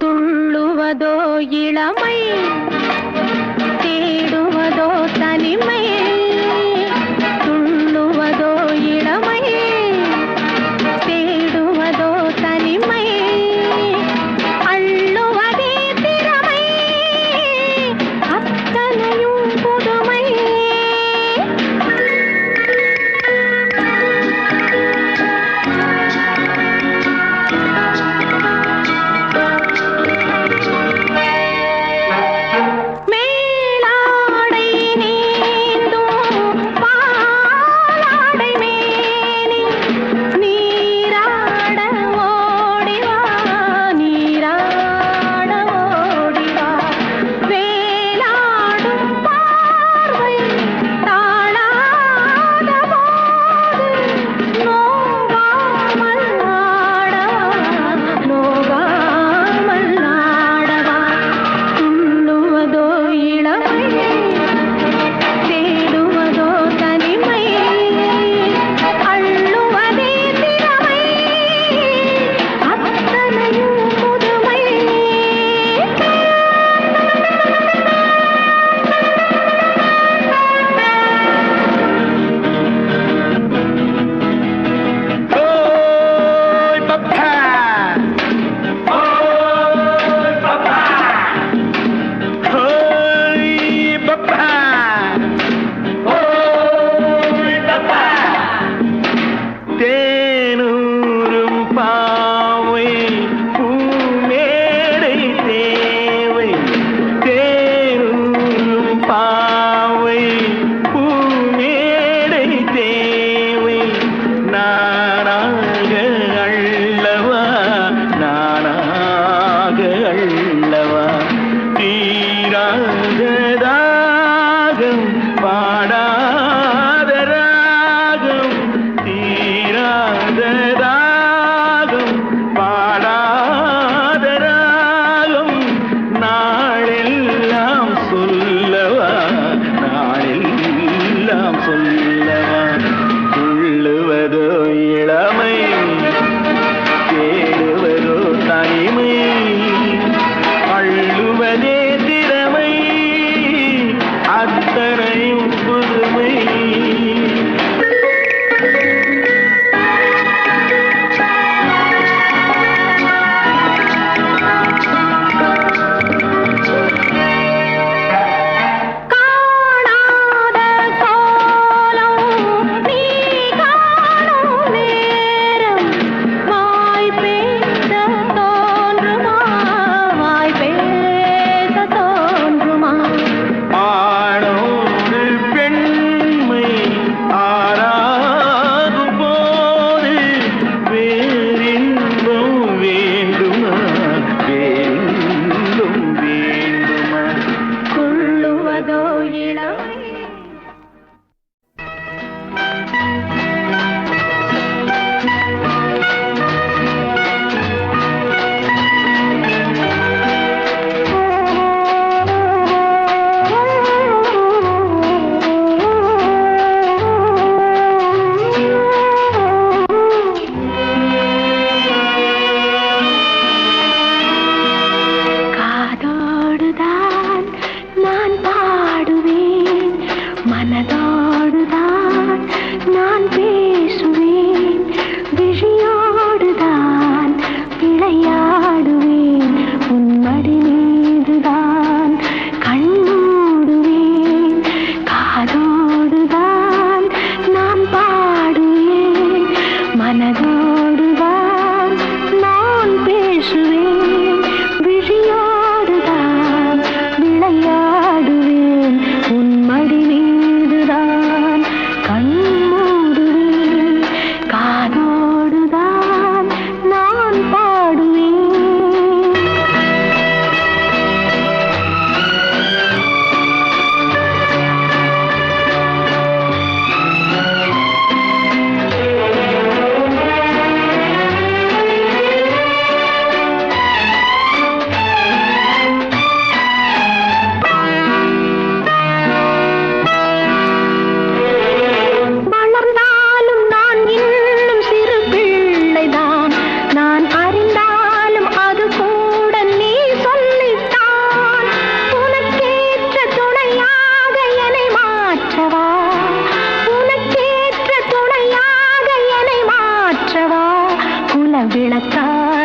துள்ளுவதோ இளமை, தேடுவதோ தனிமை. துள்ளுவதோ இளமை, தேடுவதோ தனிமை. அள்ளுவதே திறமை, அத்தனையும் புதுமை. மேலாடை நீ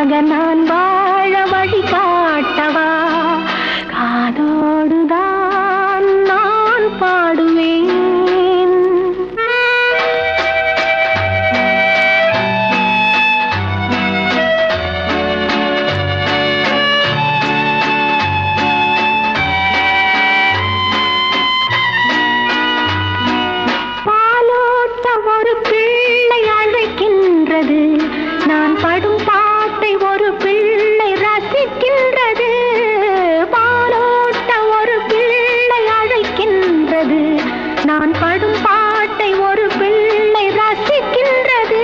உலக நான் வாழ வழி காட்டவா காதோடுதான் நான் பாடுவேன். பாலோட்ட ஒரு பிள்ளை அழைக்கின்றது, நான் படும் பாட்டை ஒரு பிள்ளை ரசிக்கின்றது. பாலோட்ட ஒரு பிள்ளை அழைக்கின்றது, நான் படும் பாட்டை ஒரு பிள்ளை ரசிக்கின்றது.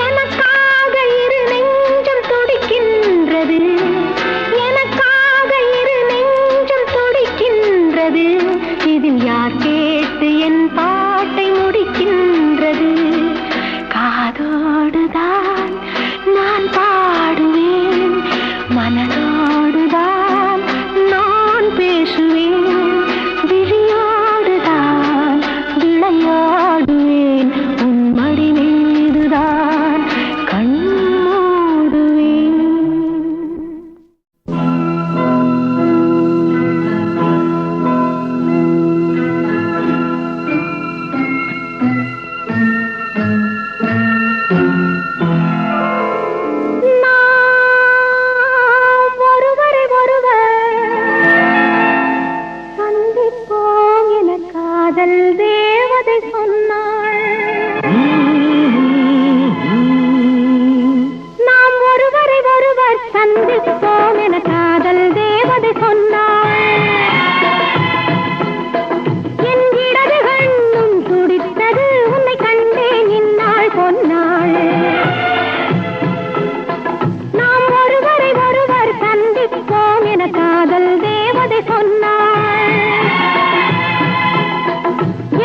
எனக்காக இரு நெஞ்சம் துடிக்கின்றது, எனக்காக இரு நெஞ்சம் துடிக்கின்றது. இதில் யார் கேட்டு என் பாட்டை முடிக்கின்றது? காதோடுதான் நான் பாடுவேன், மனதோடுதான் நான் பேசுவேன். விழியோடுதான் விளையாடுவேன், உன் மடி மீதுதான் கண் மூடுவேன். நாம் ஒருவரை ஒருவர் சந்திப்போம் என காதல் தேவதை சொன்னாள். நாம் ஒருவரை ஒருவர் சந்திப்போம் என காதல் தேவதை சொன்னாள். என் இடது கண்ணும் துடித்தது, உன்னை கண்டேன் இந்நாள் பொன்னாள். நாம் ஒருவரை ஒருவர் சந்திப்போம் என காதல் தேவதை சொன்னாள்.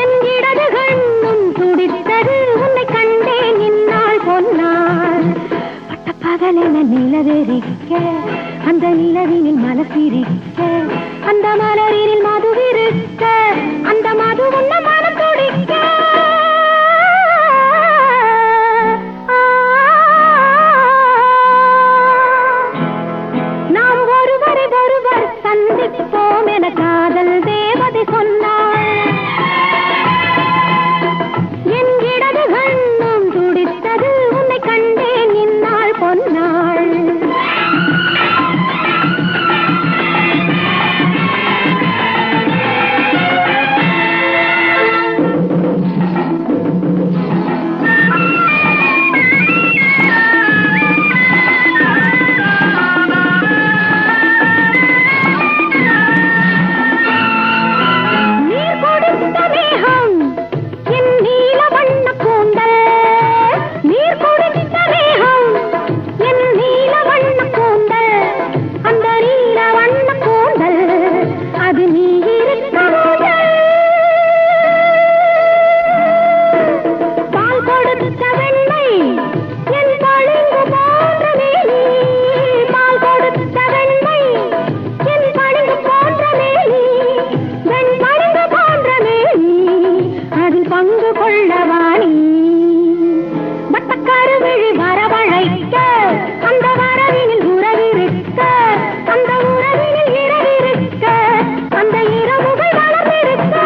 என் இடது கண்ணும் துடித்தது, உன்னை கண்டேன் இந்நாள் பொன்னாள். பட்டப்பகலென நிலவெறிக்க, அந்த நிலவினில் மலசிரிக்க, அந்த மலரினில் மதுவிருக்க, அந்த மது உன்ன மனம் துடிக்க. நாம் ஒருவரை ஒருவர் சந்திப்போம் என காதல் தேவதை சொன்னாள். என் இடது கண்ணும் துடித்தது, உன்னை கண்டேன் இந்நாள் பொன்னாள். நீர் கொடுத்த மேகம் என் நீல வண்ண கூந்தல், நீர் கொடுத்த மேகம் என் நீல வண்ண கூந்தல், அந்த நீல வண்ண கூந்தல் அது நீ இருக்க முதல். பால் கொடுத்த வெண்ணை என் பளிங்கு போன்ற மேனி, பால் கொடுத்த வெண்ணை என் பளிங்கு போன்ற மேனி, வெண் பளிங்கு போன்ற மேனி அதில் பங்கு கொள்ளவாணி. வட்டக்கருவிழி வரவழைக்க, அந்த வரவினில் உறவிருக்க, அந்த உறவினில் இரவிருக்க, அந்த இரவுகள் வளர்ந்திருக்க.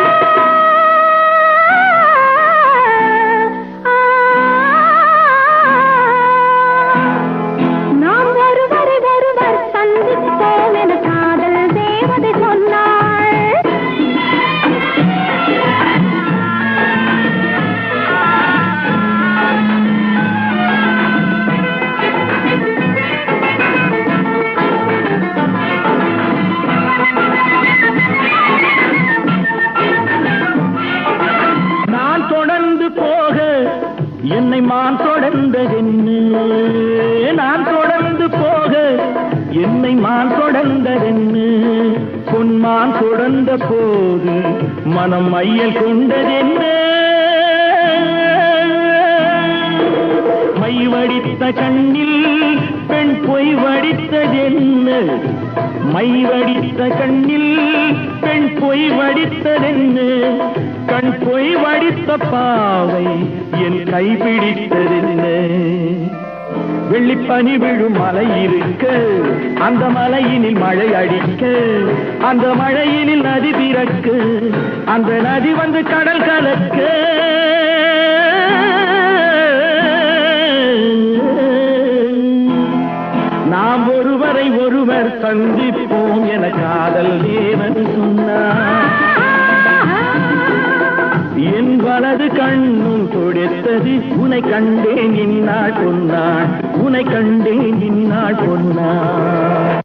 நாம் ஒருவரை ஒருவர் சந்திப்போம் என காதல் தேவதை சொன்னாள். நான் தொடர்ந்து போக என்னை மான் தொடர்ந்ததென்னு, நான் தொடர்ந்து போக என்னை மான் தொடர்ந்ததென்னு, பொன்மான் தொடர்ந்த போது மனம் மையல் கொண்டதென்ன. மை வடித்த கண்ணில் பெண் பொய் வடித்ததென்ன, மை வடித்த கண்ணில் பெண் பொய் வடித்ததென்ன, கண் பொய் வடித்த பாவை என் கைப்பிடித்ததென்ன. வெள்ளிப்பனி விழும் மலை இருக்க, அந்த மலையினில் மழை அடிக்க, அந்த மழையினில் நதி பிறக்க, அந்த நதி வந்து கடல் கலக்க, நாம் ஒருவரை ஒருவர் சந்திப்போம் என காதல் தேவன் சொன்னார். என் வலது கண்ணும் துடைத்தது, உனை கண்டேன் இந்நாள் பொன்னாள், உனை கண்டேன் இந்நாள் பொன்னாள்.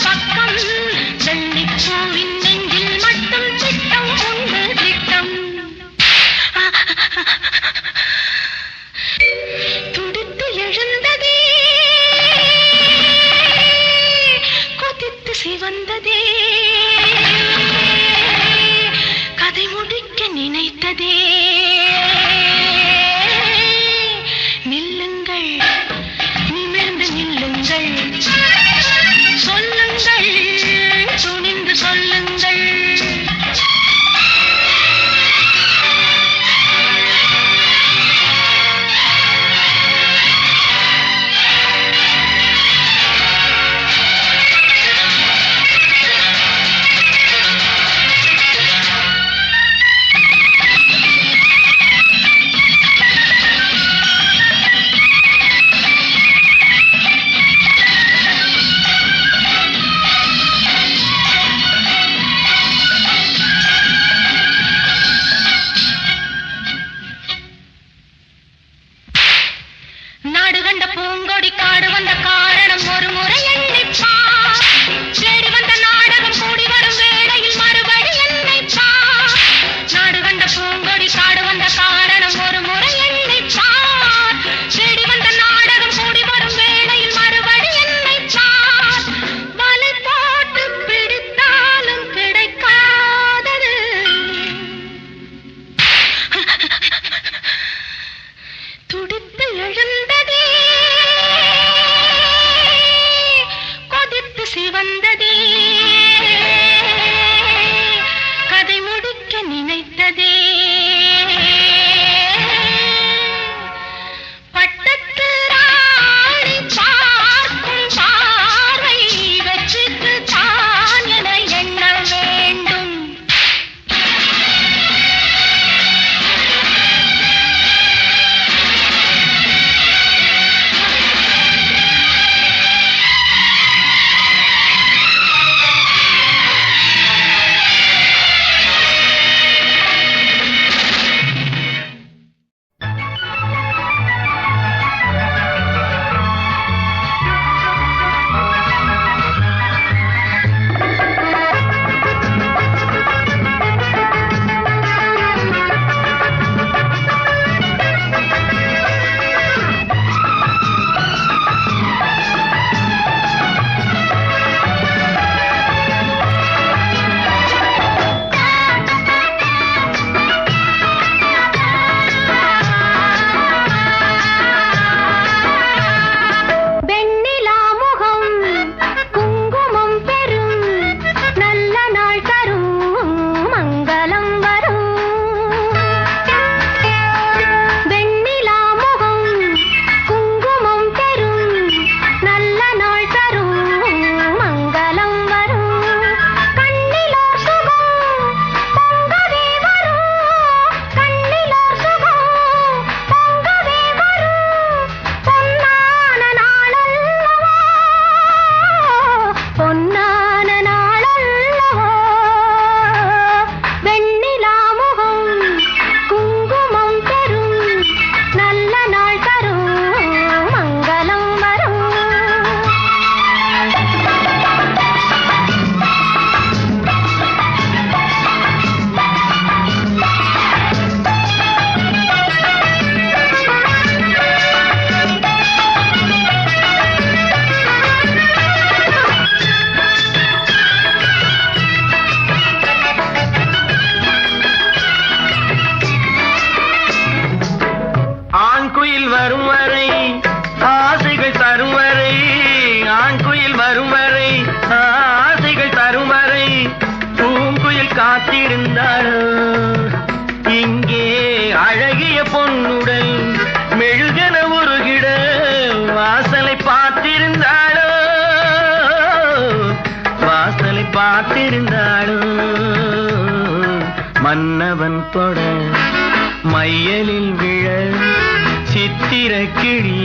பக்கம் மன்னவன் தொட மையலில் விழ சித்திர கிளி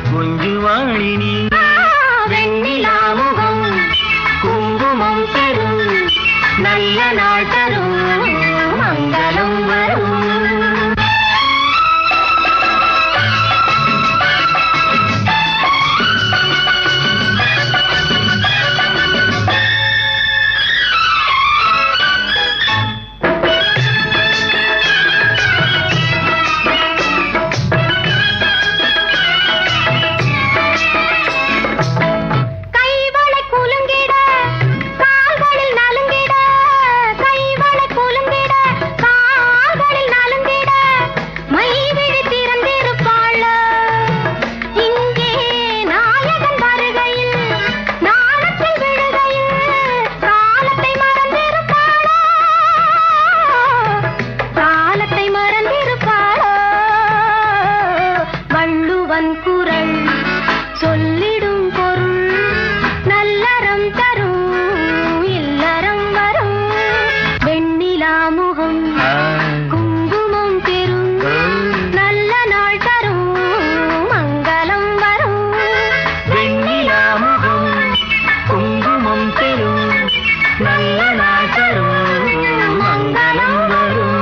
குஞ்சுவாழினி வெண்ணிலாமுகம் குங்குமம் பெறும் நல்ல நாள் தரும் மங்களம் வரும் குரல் சொல்லிடும் பொருள் நல்லறம் தரும் இல்லறம் வரும் வெண்ணிலா முகம் குங்குமம் பெறும் நல்ல நாள் தரும் மங்களம் வரும் வெண்ணிலா முகம் குங்குமம் பெறும் நல்ல நாள் தரும் மங்களம் வரும்.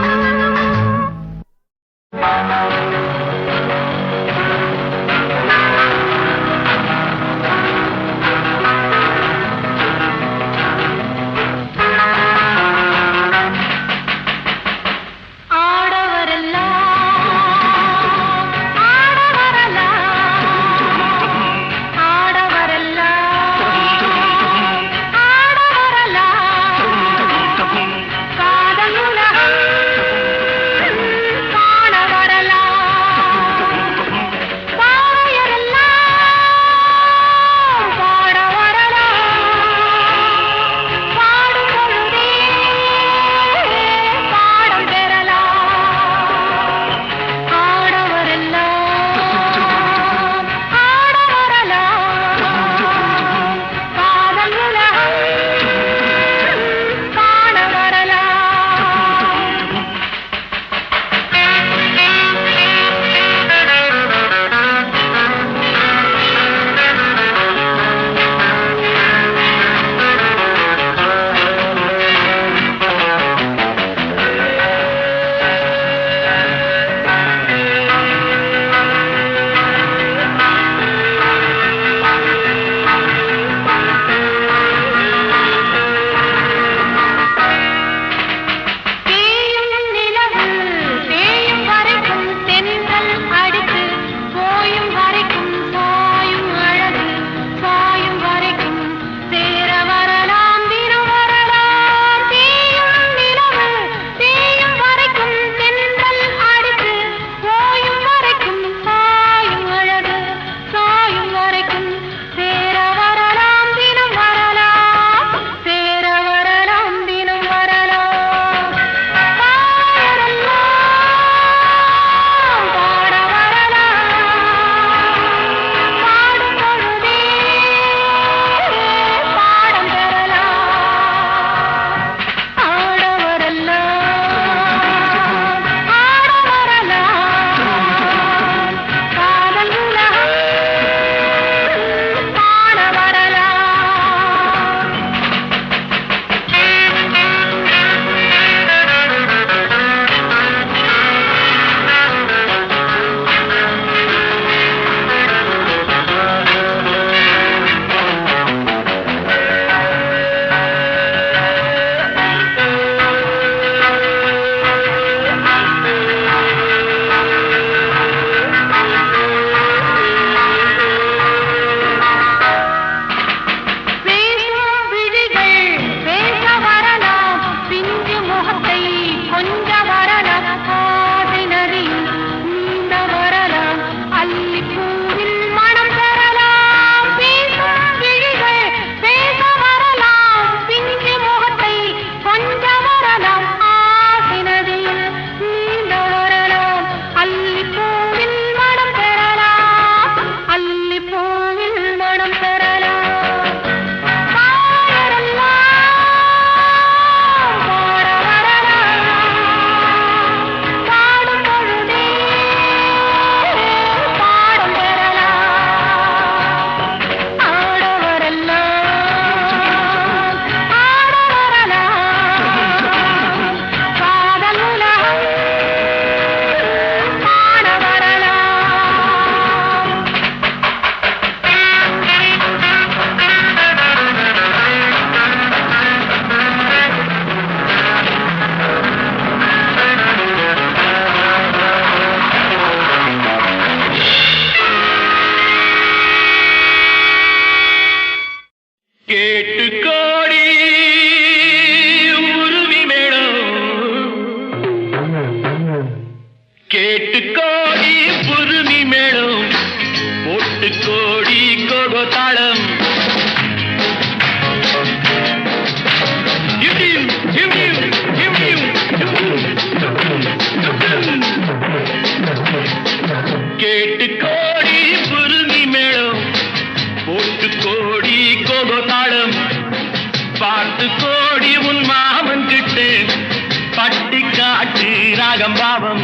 பாவம்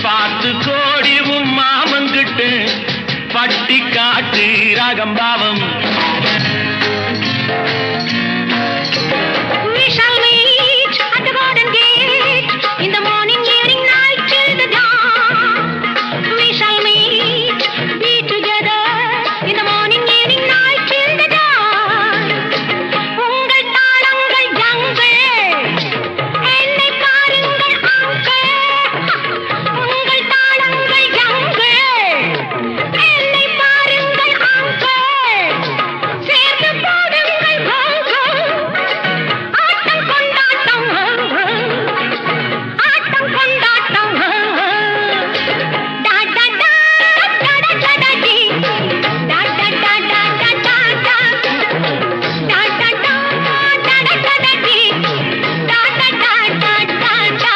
பார்த்து கோடி உன் மாமங்கிட்டு பட்டி காட்டு ராகம் பாவம் We shall meet at the garden gate in the morning, evening, night till the dawn. We shall meet, be together in the morning, evening, night till the dawn. உங்கள் தாளங்கள் ஜங்கள் என்னை பாருங்கள் அங்கள். உங்கள் தாளங்கள் ஜங்கள் என்னை பாருங்கள் uncle. சேர்ந்து போடுங்கள் பங்கள். ஆட்டம் கொண்டாட்டம் ஆட்டம் கொண்டாட்டம் டா டா டா டா டா டா டா டி டா டா டா டா டா டா டா டா டா டா டா டா டா டி டா டா டா டா டா டா.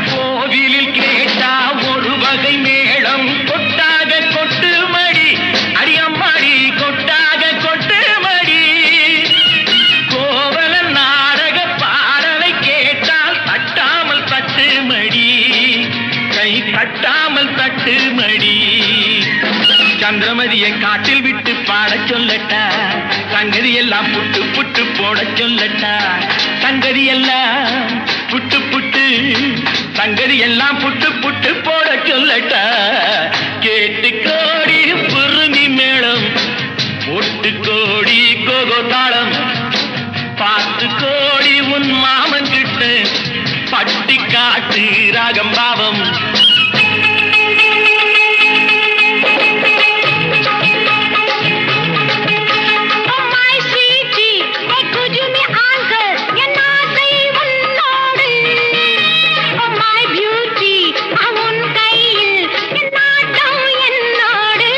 கோவிலில் கேட்டா ஒரு வகை மேளம் கொட்டாக கொட்டு மடி அடியம்மாடி கொட்டாக கொட்டு மடி கோவல நாடக பாடலை கேட்டால் தட்டாமல் தட்டு மடி கை தட்டாமல் தட்டு மடி சந்திரமதியை காட்டில் விட்டு பாடச் சொல்லட்டா சங்கதி எல்லாம் புட்டு புட்டு போடச் சொல்லட்டா சங்கதி எல்லாம் புட்டு புட்டு சங்கதி எல்லாம் புட்டு புட்டு போடச் சொல்லட்டா கேட்டு கோடி புருமி மேளம் ஒட்டு கோடி கோகோ தாளம் பார்த்து கோடி உன் மாமன் கிட்ட பட்டி காட்டு ராகம் பாவம் Oh my sweetie, could you me answer? என் ஆசை உன்னோடு. Oh my beauty, உன் கையில் என் நாட்டம் என்னோடு.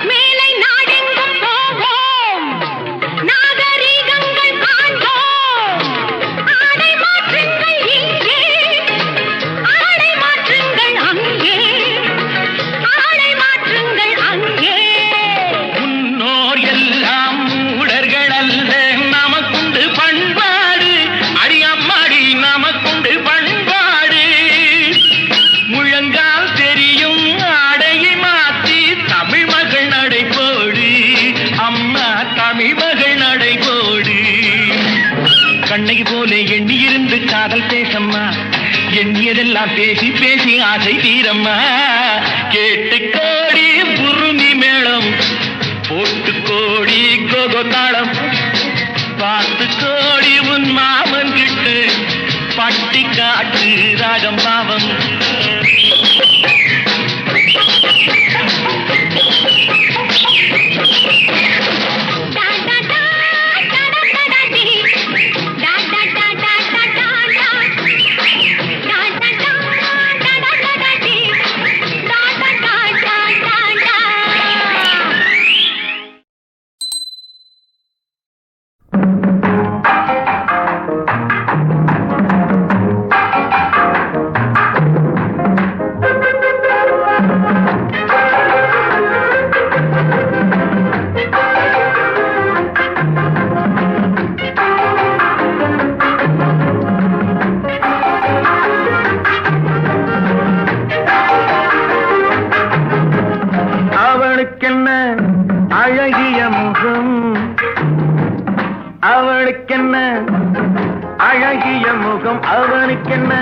மேலை நாடெங்கும் போவோம், நாகரீகங்கள் காண்போம். ஆடை மாற்றுங்கள் இங்கே, ஆடை மாற்றுங்கள் அங்கே, ஆடை மாற்றுங்கள் அங்கே. முன்னோர் எல்லாம் மூடர்கள் அல்ல நமக்குண்டு பண்பாடு அடியம்மாடி நமக்குண்டு பண்பாடு முழங்கால் தெரியும் ஆடையை மாற்றி தமிழ் மகள் நடைபோடு அம்மா தமிழ் மகள் நடைபோடு கண்ணகி போல எண்ணியிருந்து காதல் பேசம்மா எண்ணியதெல்லாம் பேசி பேசி ஆசை தீரம்மா கேட்டு கோடி புருமி மேளம் போட்டு கோடி கோகோ தாளம் பார்த்து கோடி உன் மாமன் கிட்டு பட்டி காட்டு ராகம் பாவம் டா டா டா டா டா டா டி டா டா டா டா டா டா டா டா டா டா டா டா டா டி டா டா டா டா டா டா. அவளுக்கென்ன அழகிய முகம் அவளுக்கென்ன அழகிய முகம் அவனுக்கென்ன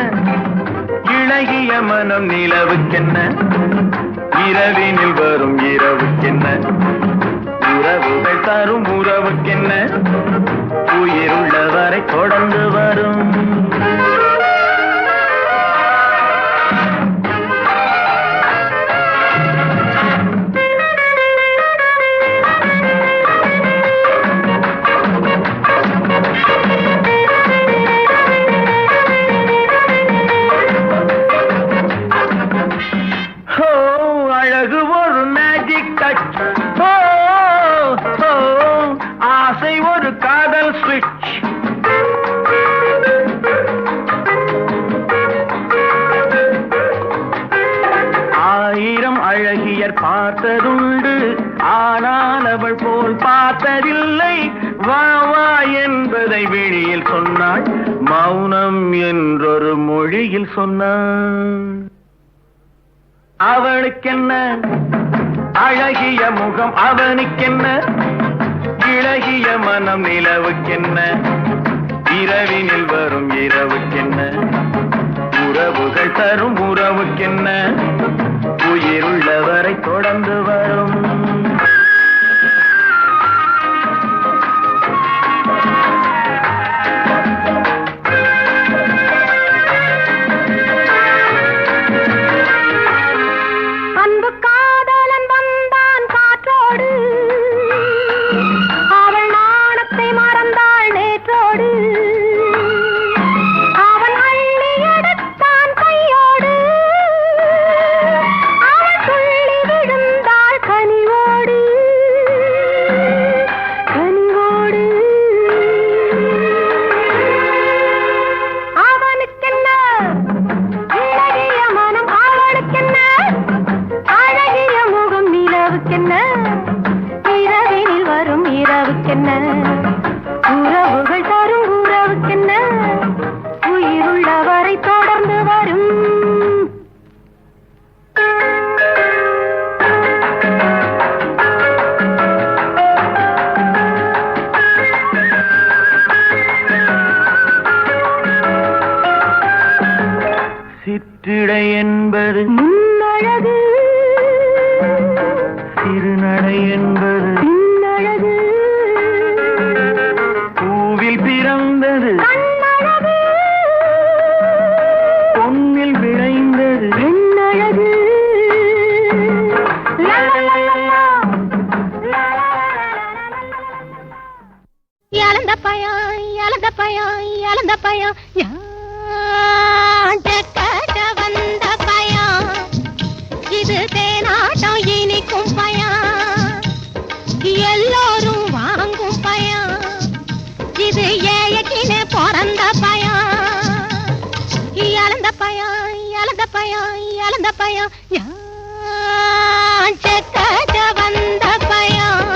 இளகிய மனம் நிலவுக்கென்ன இரவினில் வரும் இரவுக்கென்ன உறவுகள் தரும் உறவுக்கென்ன உயிருள்ளவரை தொடர்ந்து வரும் பார்த்ததுண்டு, ஆனால் அவள் போல் பார்த்ததில்லை. வா வா என்பதை வெளியில் சொன்னாள், மௌனம் என்றொரு மொழியில் சொன்னாள். அவளுக்கென்ன அழகிய முகம், அவனுக்கென்ன இளகிய மனம், நிலவுக்கென்ன இரவினில் வரும் இரவுக்கென்ன, உறவுகள் தரும் உறவுக்கென்ன, உயிருள்ளவரை தொடர்ந்து வரும். அன்பு காதலன் வந்தான் காற்றோடு, அவள் நாணத்தை மறந்தாள் நேற்றோடு. அவன் அள்ளி எடுத்தான் கையோடு, அவள் துள்ளி விழுந்தாள் கனிவோடு கனிவோடு. அவனுக்கென்ன இளகிய மனம், அவளுக்கென்ன அழகிய முகம், நிலவுக்கென்ன இரவினில் வரும் இரவுக்கென்ன, உறவுகள் தரும் உறவுக்கென்ன, உயிருள்ளவரை தொடர்ந்து வரும். சிற்றிடை என்பது முன்னழகு, திருநடை என்பது பின்னழகு, பூவில் பிறந்தது, கண்ணழகு, பொன்னில் விளைந்தது. பெண்ணழகு. லா, லா, லா, லா, லா. லா, லா, லா, லா, லா. இழந்த பயம், இழந்த பயம், இழந்த பயம், யாண்ட கட வந்த பயம், இது தேனாட்டம் இனிக்கும் பயம், எல்லோரும் வாங்கும் பயம், இது ஏயக்கினே பிறந்த பயம். இழந்த பயம், இழந்த பயம், இழந்த பயம், யாண்ட கட வந்த பயம்,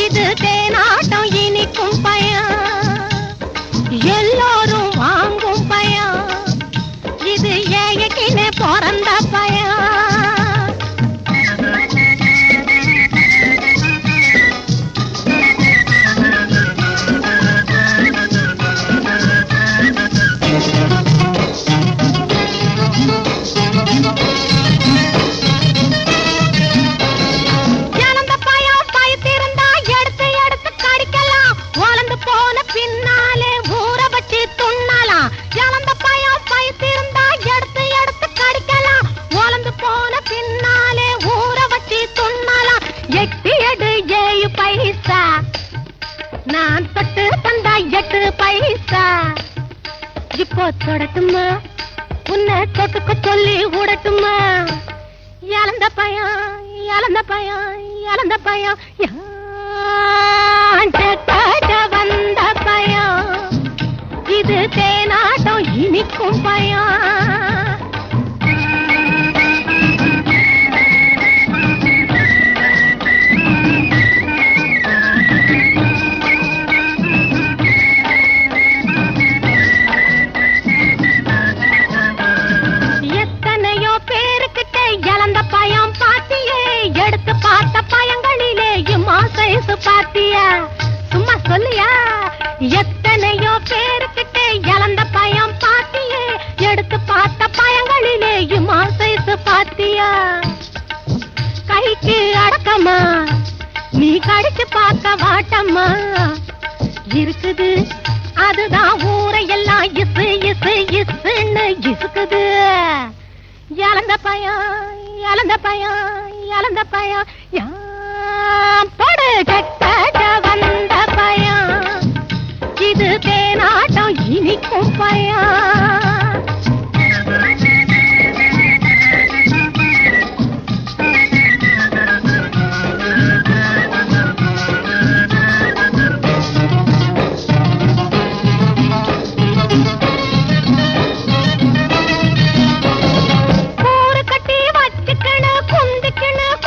இது தேனாட்டம் இனிக்கும் பயம், எல்லோரும் வாங்கும் பயம், இது ஏயக்கினே பிறந்த பயம். இழந்த பயம் பயத்திருந்தா எடுத்து எடுத்து கடிக்கலாம், வளர்ந்து போன பின்னாலே ஊற வச்சு துண்ணலாம். இழந்த பயம் பயத்திருந்தா எடுத்து எடுத்து கடிக்கலாம், வளர்ந்து போன பின்னாலே ஊற வச்சு துண்ணலாம். எட்டு எடு 7 பைசா, நான் தொட்டு தந்தா 8 பைசா. இப்போ தொடட்டுமா, உன்னை தொட்டுக்க சொல்லி விடட்டுமா? இழந்த பயம், இழந்த பயம், இழந்த பயம், யாண்ட கட வந்த பயம், இது தேனாட்டம் இனிக்கும் பயம். எத்தனையோ பேருக்கிட்ட இழந்த பயம் பாத்தியே, எடுத்து பார்த்த பயங்களிலே இம்மா சைசு பாத்தியா? சும்மா சொல்லியா? எத்தனையோ பேருக்கிட்ட இழந்த பயம் பாத்தியே, எடுத்து பார்த்த பயங்களிலே இம்மா சைசு பாத்தியா? கைக்கு அடக்கமா, நீ கடிச்சு பார்க்க வாட்டம்மா இருக்குது, அதுதான் ஊரையெல்லாம் இசு இசு இசுன்னு இசுக்குது. இழந்த பயம், இழந்த பயம், இழந்த பயம், யான் படு கட்ட வந்த பயம், இது தேனாட்டம் இனிக்கும் பயம். கூறு கட்டி வச்சுக்கணும், குந்திக்கணும்,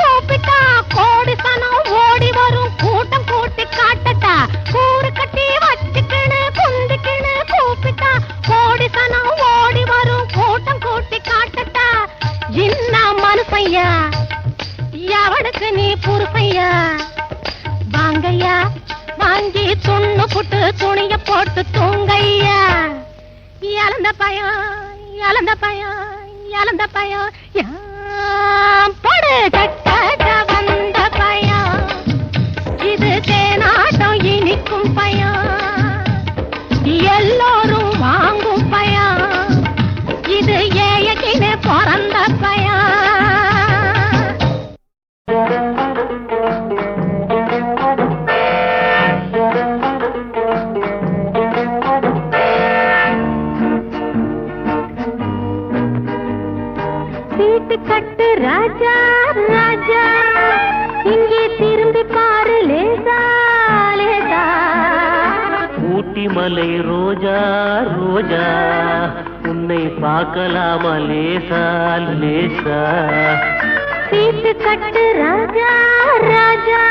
வாங்கய்யா வாங்கய்யா வாங்கி துண்ணு புட்டு துணிய போட்டு தூங்கய்யா இழந்த பயம் இழந்த பயம் இழந்த பயம் படு கட்ட வந்த பயம் இது தேனாட்டம் இனிக்கும் பயம் எல்லோரும் வாங்கும் பயம் இது ஏயக்கினே பிறந்த பயம் வீட்டு கட்டு ராஜா ராஜா இங்கே திரும்பி பாரு லேசா லேசா ஊட்டி மலை ரோஜா ரோஜா உன்னை பார்க்கலாமா லேசா லேசா வீட்டு கட்டு ராஜா ராஜா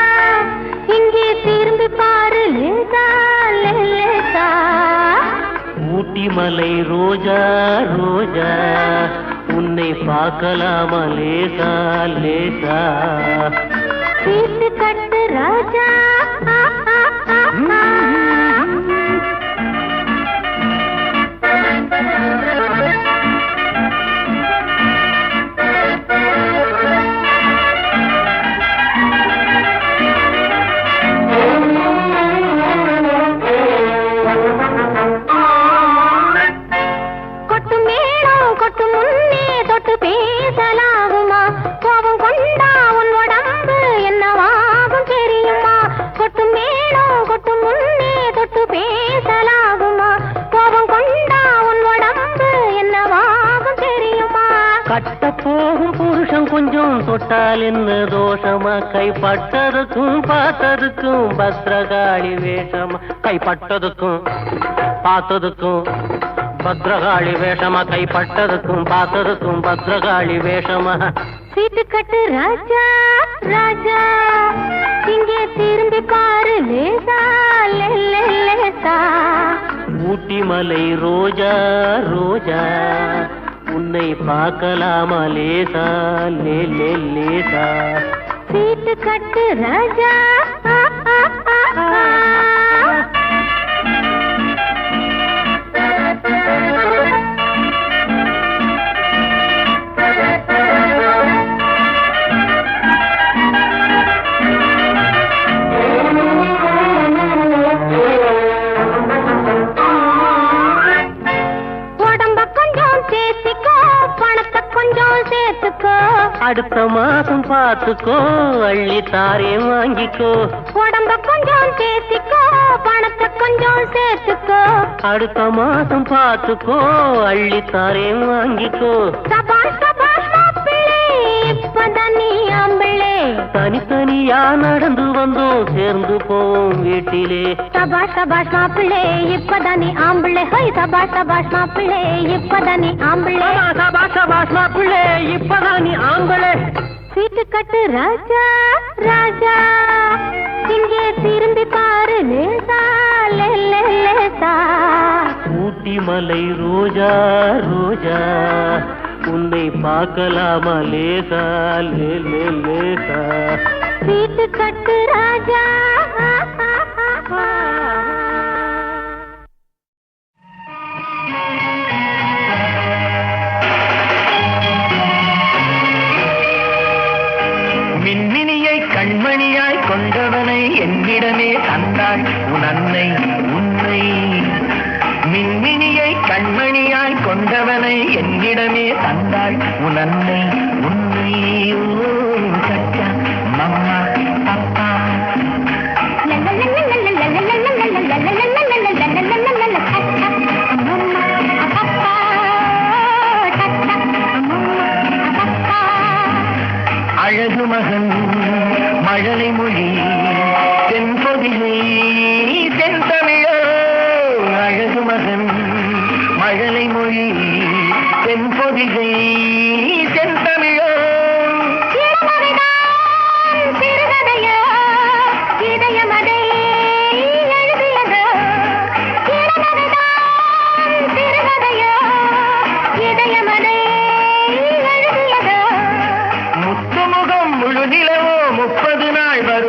இங்கே திரும்பி பாரு லேசா லேசா ஊட்டி மலை ரோஜா ரோஜா உன்னை பார்க்கலாமா லேசா லேசா வீட்டு கட்டு ராஜா கொட்டு மேளம் கொட்டு முன்னே தொட்டு பேசலாகுமா கோபம் கொண்டா உன் உடம்பு என்னவாகும் தெரியுமா கொட்டு மேளம் கொட்டு முன்னே தொட்டு பேசலாகுமா கோபம் கொண்டா உன் உடம்பு என்னவாகும் தெரியுமா கட்ட போகும் புருஷன் கொஞ்சம் தொட்டால் என்ன தோஷமா கைப்பட்டதுக்கும் பார்த்ததுக்கும் பத்ரகாளி வேஷமா கைப்பட்டதுக்கும் பார்த்ததுக்கும் பத்ரகாளி வேஷமா கைப்பட்டதுக்கும் பார்த்ததுக்கும் பத்ரகாளி வேஷமா சீட்டு கட்டு ராஜா ராஜா இங்கே திரும்பி பாரு லேசா லேசா ஊட்டி மலை ரோஜா ரோஜா உன்னை பார்க்கலாமா லேசா லேசா சீட்டு கட்டு ராஜா அடுத்த மாசம் பார்த்துக்கோ அள்ளி தாரே வாங்கிக்கோ உடம்ப கொஞ்சம் சேர்த்திக்கோ பணத்தை கொஞ்சம் சேர்த்துக்கோ அடுத்த மாசம் பார்த்துக்கோ அள்ளி தாரே வாங்கிக்கோ சபாஷ் சபாஷ் மாப்பிள்ளை இப்பதான் நீ ஆம்பிள்ளை தனித்தனியா நடந்து வந்தோம் சேர்ந்து போவோம் வீட்டிலே சபாஷ் சபாஷ் மாப்பிள்ளை இப்பதான் நீ ஆம்பிள்ளை ஹோய் சபாஷ் சபாஷ் மாப்பிள்ளை இப்பதான் நீ ஆம்பிள்ளை சபாஷ் சபாஷ் மாப்பிள்ளை இப்பதான் நீ ஆம்பளை சீட்டு கட்டு ராஜா ராஜா இங்கே திரும்பி பாரு லேசா லேசா ஊட்டி மலை ரோஜா ரோஜா உன்னை பார்க்கலாமா லேசா லேசா சீட்டு கட்டு ராஜா மின்மினியை கண்மணியாய் கொண்டவனை என்னிடமே தந்தாள் உன் அன்னை உன்னை மின்மினியை கண்மணியாய் கொண்டவனை என்னிடமே தந்தாள் உன் அன்னை உன்னை சச்சா மம்மா அப்பா அழகு மகன் மழலை மொழி தென்பொதிகை தென்தமிழோ அழகு மகன் மழலை மொழி தென்பொதிகை தென்தமிழோ முத்துமுகம் முழு நிலவோ 30 நாள் வரும்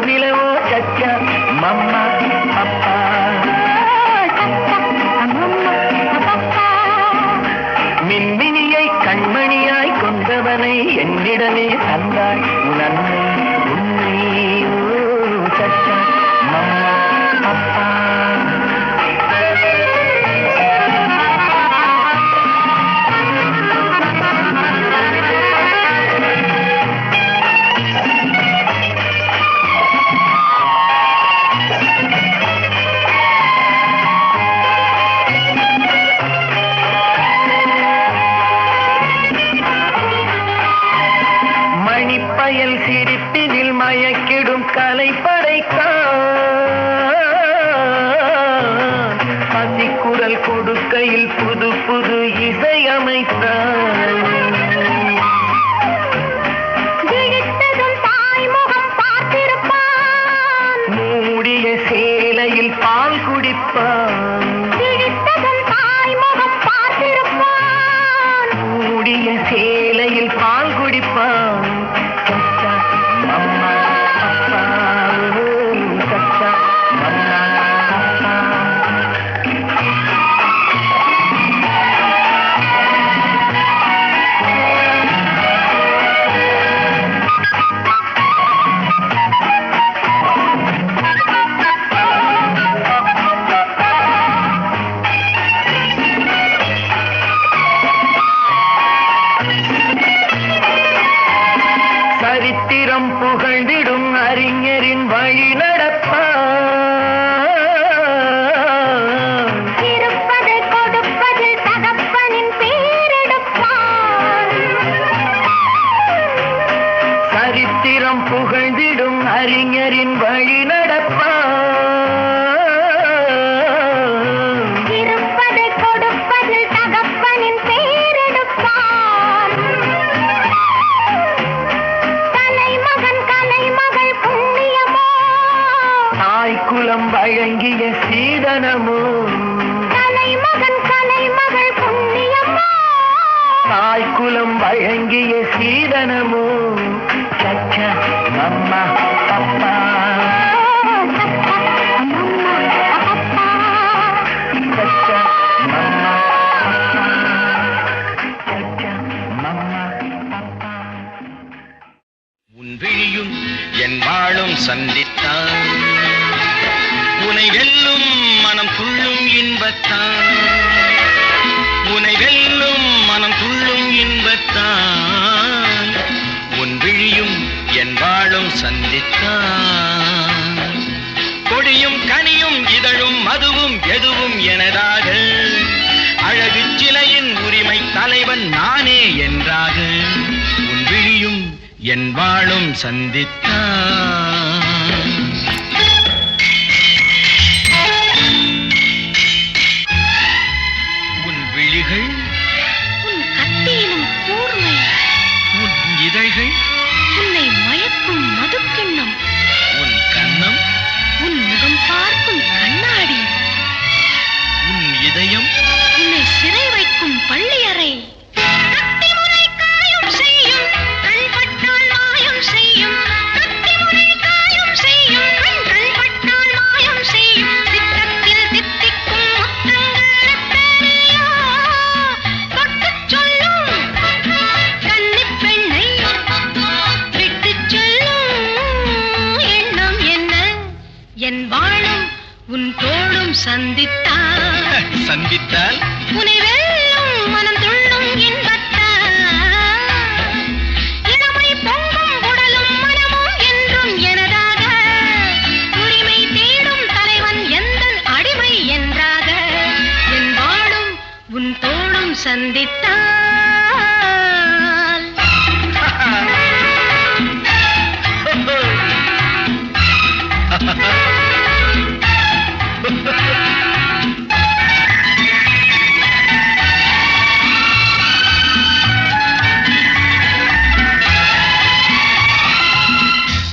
அதனை என்னிடமே தந்தாள் உன் அன்னை உன்னை சச்சா மம்மா அப்பா. மணிப்பயல் சிரிப்பினில் மயக்கிடும் கலை படைத்தான், பசிக்குரல் கொடுக்கையில் புது புது இசை அமைத்தான். மூடிய சேலையில் பால் குடிப்பான், மூடிய சேலையில் பால் குடிப்பான். சச்சா மம்மா அப்பா, சச்சா மம்மா அப்பா. சரித்திரம் புகழ்ந்திடும் அறிஞரின் வழி நடப்பான், இருப்பதை கொடுப்பதில் தகப்பனின் பேரெடுப்பான். சரித்திரம் புகழ்ந்திடும் அறிஞரின் வழி நடப்பான், இருப்பதை கொடுப்பதில் தகப்பனின் பேரெடுப்பான். தலைமகன் கலைமகள் புண்ணியமோ, தாய்க்குலம் வழங்கிய சீதனமோ, தலைமகன் கலைமகள் புண்ணியமோ, தாய்க்குலம் வழங்கிய சீதனமோ. சச்சா மம்மா அப்பா, சச்சா மம்மா அப்பா, சச்சா மம்மா அப்பா. உன் விழியும் என் வாழும் சந்தித்தான், உனை வெல்லும் மனம் துள்ளும் இன்பத்தான், உனை வெல்லும் மனம் துள்ளும் இன்பத்தான். உன் விழியும் என் வாழும் சந்தித்தான், கொடியும் கனியும் இதழும் மதுவும் எதுவும் எனதாக, அழகு சிலையின் உரிமை தலைவன் நானே என்றாக. உன் விழியும் என் வாழும் சந்தித்தான். உன் விழிகள், உன் கத்தியிலும் கூர்மை, உன் இதழ்கள், உன்னை மயக்கும் மதுக்கிண்ணம், உன் கன்னம், உன் முகம் பார்க்கும் கண்ணாடி, உன் இதயம், உன்னை சிறை வைக்கும் பள்ளியறை. கத்திமுனை காயம் செய்யும், கண் பட்டால் மாயம் செய்யும், கத்திமுனை காயம் செய்யும், கண் பட்டால் மாயம் செய்யும். சித்தத்தில் தித்திக்கும் முத்தங்கள் எத்தனையோ, தொட்டுச் சொல்லும் கன்னிப் பெண்ணை விட்டுச் சொல்லும் எண்ணம் என்ன? என் வாழும் உன் தோளும் சந்தித்தால், சந்தித்தால் உனை வெல்லும் மனம் துள்ளும் இன்பத்தால். இளமை பொங்கும் உடலும் மனமும் என்றும் எனதாக, உரிமை தேடும் தலைவன் எந்தன் அடிமை என்றாக. என் வாழும் உன் தோளும் சந்தித்தால்.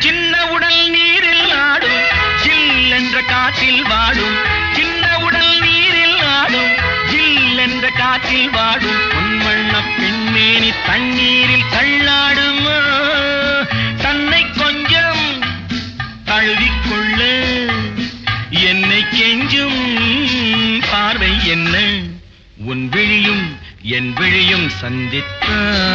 சின்ன உடல் நீரில் ஆடும், ஜில் என்ற காற்றில் வாடும், சின்ன உடல் நீரில் ஆடும், ஜில் என்ற காற்றில் வாடும். பொன்வண்ண பெண்மேனி தண்ணீரில் தள்ளாடுமா, தன்னை கொஞ்சம் தழுவிக்கொள்ள என்னை கெஞ்சும் பார்வை என்ன? உன் விழியும் என் விழியும் சந்தித்தான்.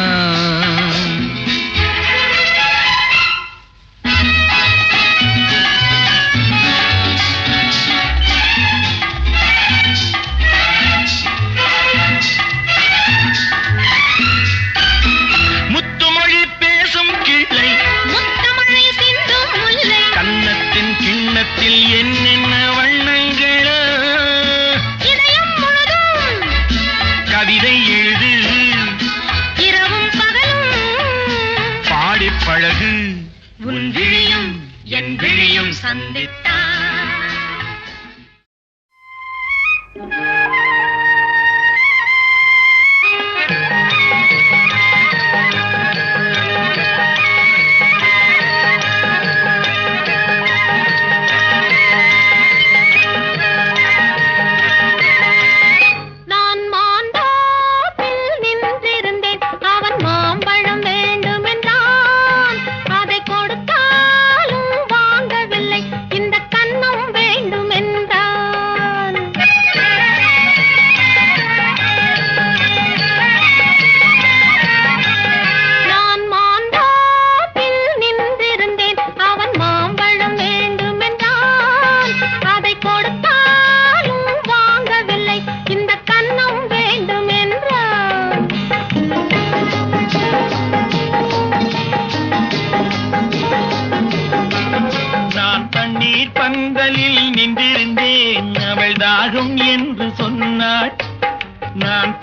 சந்தித்தான்.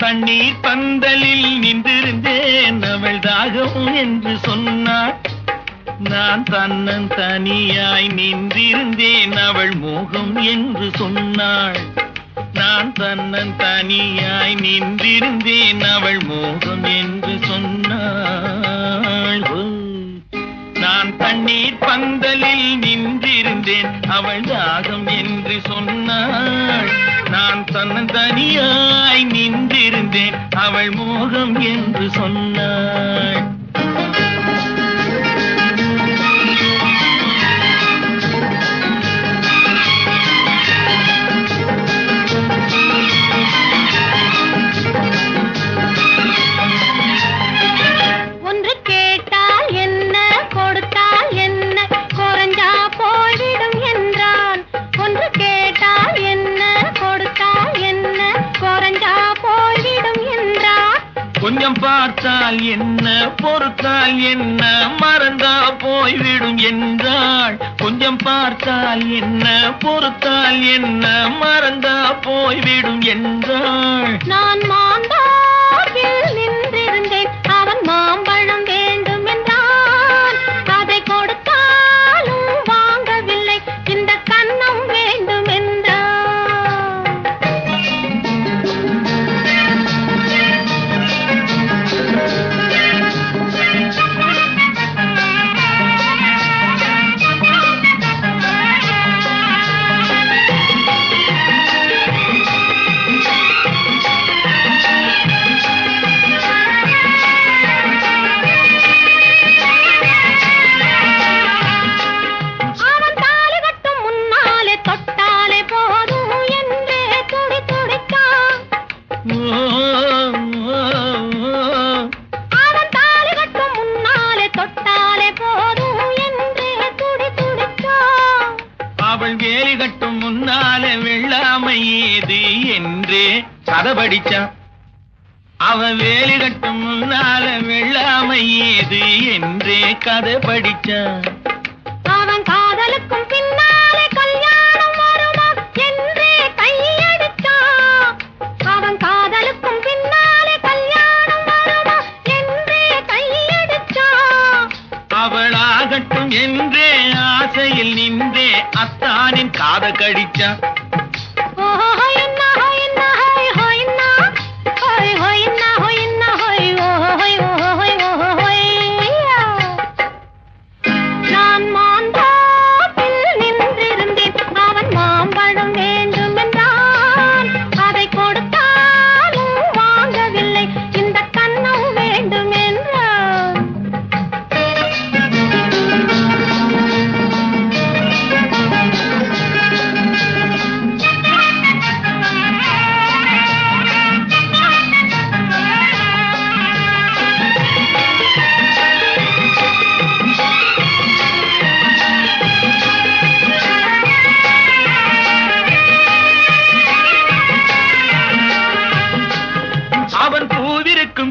தண்ணீர் பந்தலில் நின்றிருந்தேன் அவள் தாகம் என்று சொன்னாள். நான் தன்னன் தனியாய் நின்றிருந்தேன் அவள் மோகம் என்று சொன்னாள். நான் தன்னன் தனியாய் நின்றிருந்தேன் அவள் மோகம் என்று சொன்னாள். நான் தண்ணீர் பந்தலில் நின்றிருந்தேன் அவள் தாகம் என்று சொன்னாள். நான் தன்னன் தனியாய் நின்றிருந்தேன் அவள் மோகம் என்று சொன்னாள். ஒன்று கேட்டால் என்ன கொடுத்தால் என்ன குறைஞ்சா போய்விடும் என்றான். ஒன்று கேட்டால் என்ன கொடுத்தால் என்ன குறைஞ்சா போய்விடும் என்றான். கொஞ்சம் பார்த்தால் என்ன பொறுத்தால் என்ன மறந்தா போய்விடும் என்றாள். கொஞ்சம் பார்த்தால் என்ன பொறுத்தால் என்ன மறந்தா போய்விடும் என்றாள். நான் மாந்தாவில் நின்றிருந்தேன் அவன் மாம்பழம் வேண்டும் என்றான். அதை கொடுத்தாலும் வாங்கவில்லை இந்த கன்னம் வேண்டும் என்றான். படிச்சான் அவன் வேலி கட்டும் முன்னால வெள்ளாமை ஏது என்றே கதை படிச்சான். அவன் காதலுக்கும் பின்னாலே கல்யாணம் வருமா என்றே கையடிச்சான். அவன் காதலுக்கும் பின்னாலே கல்யாணம் வருமா என்றே கையடிச்சான். அவளாகட்டும் என்றே ஆசையில் நின்றே அத்தானின் காத கடிச்சான்.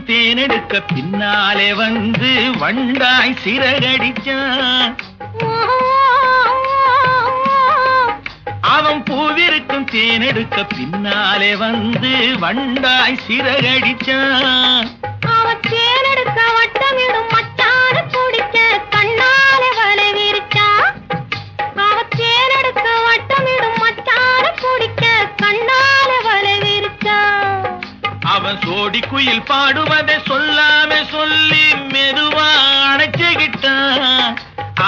தேனெடுக்க பின்னாலே வந்து வண்டாய் சிறகடிச்சான். அவன் பூவிருக்கும் தேனெடுக்க பின்னாலே வந்து வண்டாய் சிறகடிச்சான். அவன் தேனெடுக்க வட்டமிடும் மட்டான பிடிக்க கண்ணாலே வலை விரிச்சான். அவன்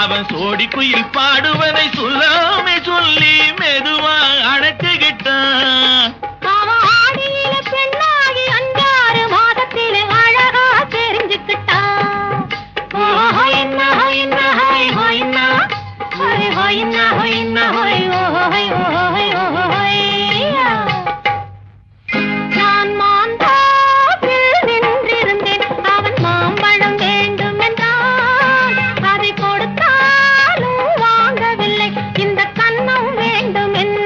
அவன் சோடி குயில் பாடுவதை சொல்லாமே சொல்லி மெதுவா அணைச்சுக்கிட்டான். அவன் ஆடியில பெண்ணாகி 5-6 மாதத்திலே அழகா தெரிஞ்சுக்கிட்டான். நான் மாந்தாப்பில் நின்றிருந்தேன். அவன் மாம்பழம் வேண்டும் என்றான். அதை கொடுத்தாலும் வாங்கவில்லை. இந்த கன்னம் வேண்டும் என்றான்.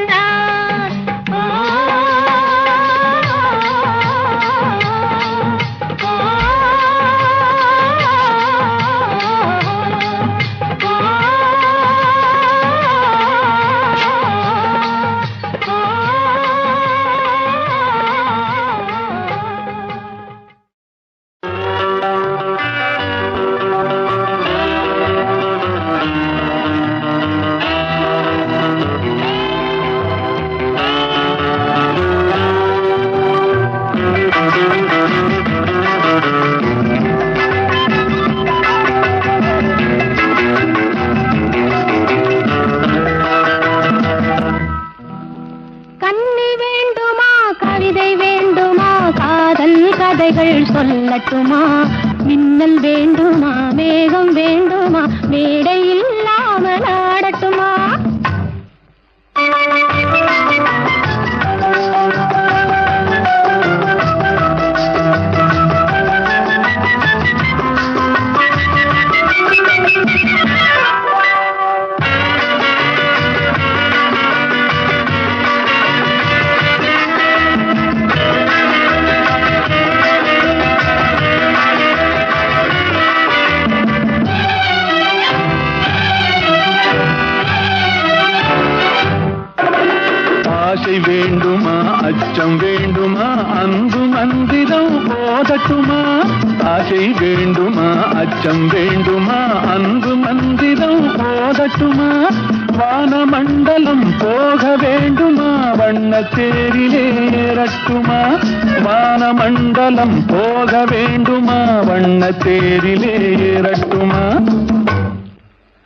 கன்னி வேண்டுமா, கவிதை வேண்டுமா, காதல் கதைகள் சொல்லட்டுமா? மின்னல் வேண்டுமா, மேகம் வேண்டுமா, மேடை இல்லாமல் ஆடட்டுமா? ஆசை வேண்டுமா, அச்சம் வேண்டுமா, அன்பு மந்திரம் போதட்டுமா? ஆசை வேண்டுமா, அச்சம் வேண்டுமா, அன்பு மந்திரம் போதட்டுமா? வானமண்டலம் போக வேண்டுமா, வண்ணத்தேரிலே ஏறட்டுமா? வானமண்டலம் போக வேண்டுமா, வண்ணத்தேரிலே ஏறட்டுமா?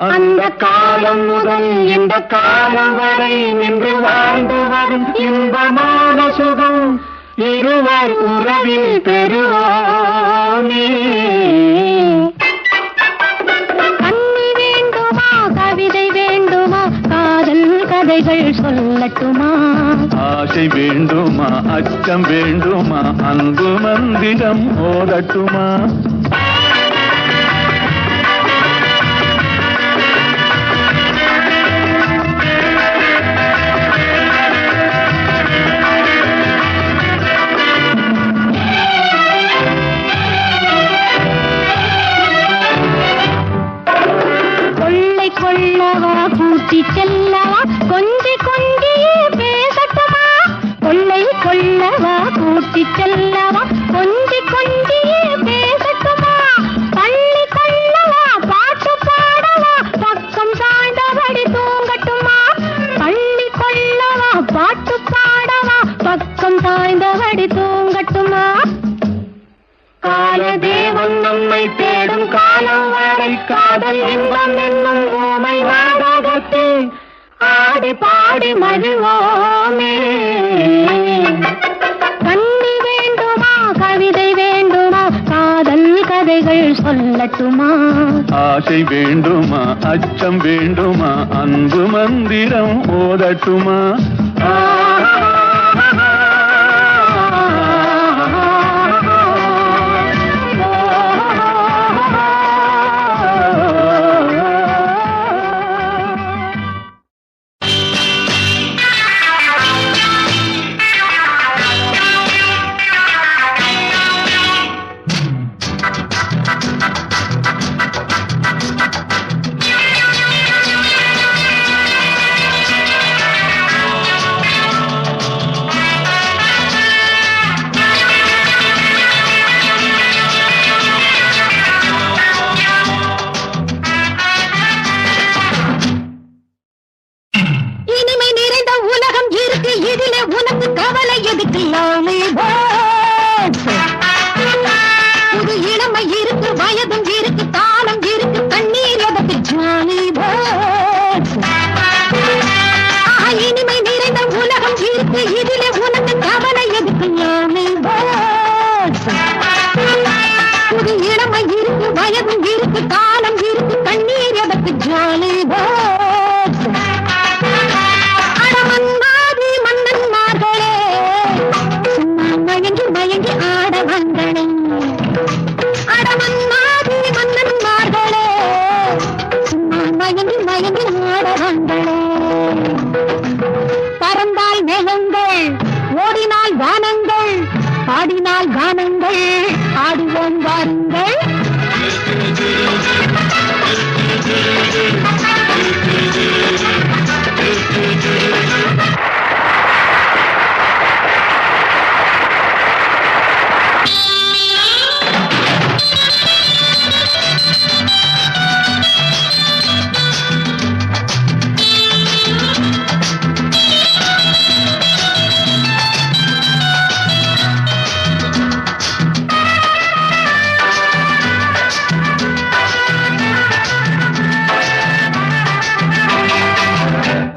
அந்த காலம் முதல் இந்த காலம் வரை நின்று வாழ்ந்து வரும் இன்பமான சுகம் இருவர் உறவில் பெறுவோமே. கன்னி வேண்டுமா, கவிதை வேண்டுமா, காதல் கதைகள் சொல்லட்டுமா? ஆசை வேண்டுமா, அச்சம் வேண்டுமா, அன்பு மந்திரம் ஓதட்டுமா? கொள்ளவா, கூட்டி செல்லவா, கொஞ்சி கொஞ்சியே பேசட்டுமா? கொள்ளை கொள்ளவா, கூட்டி செல்லவா, கொஞ்சி கொஞ்சியே பேசட்டுமா? பள்ளி கொள்ளவா, பாட்டு பாடவா, பக்கம் சாய்ந்தபடி தூங்கட்டுமா? பள்ளி கொள்ளவா, பாட்டு பாடவா, பக்கம் சாய்ந்தபடி தூங்கட்டுமா? காலதேவன் நம்மை தேடும் காலம் வரை காதல் இன்பம் என்னும் ஓமை நாடகத்தில் ஆடி பாடி மகிழ்வோமே. கன்னி வேண்டுமா, கவிதை வேண்டுமா, காதல் கதைகள் சொல்லட்டுமா? ஆசை வேண்டுமா, அச்சம் வேண்டுமா, அன்பு மந்திரம் ஓதட்டுமா? இருக்கு வயதும் இருக்கு காலம் இருக்கு கண்ணீர் எதற்கு ஜாலி அடமன்னாதி மன்னன்மார்களே சும்மா மயங்கி மயங்கி ஆடவங்களே அடமன்னாதி மன்னன்மார்களே சும்மா மயங்கி மயங்கி ஆடவங்களே பறந்தால் மேகங்கள் ஓடினால் வானங்கள் பாடினால் கானங்கள் ஆடுவோம் வாருங்கள்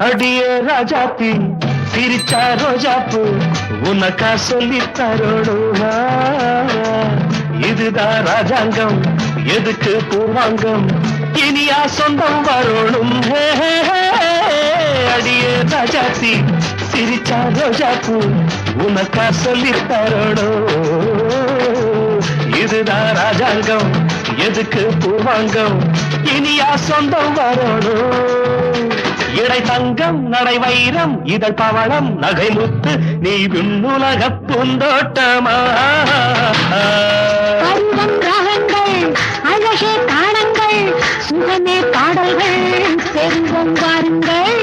அடியே ராஜாத்தி சிரிச்சா ரோஜாப்பு உனக்கா சொல்லி தரோடுவா இதுதான் ராஜாங்கம் எதுக்கு பூர்வாங்கம் இனியா சொந்தம் வரணும் அடியே ராஜாத்தி சிரிச்சா ரோஜாப்பு உனக்கா சொல்லி தரோடும் இதுதான் ராஜாங்கம் எதுக்கு பூர்வாங்கம் இனியா சொந்தம் வரணும் இடை தங்கம் நடை வைரம் இதழ் பவளம் நகை முத்து நீ விண்ணுலக பூந்தோட்டமா ராகங்கள் அழகே தாளங்கள் சுகமே பாடல்கள் செல்வம் வாருங்கள்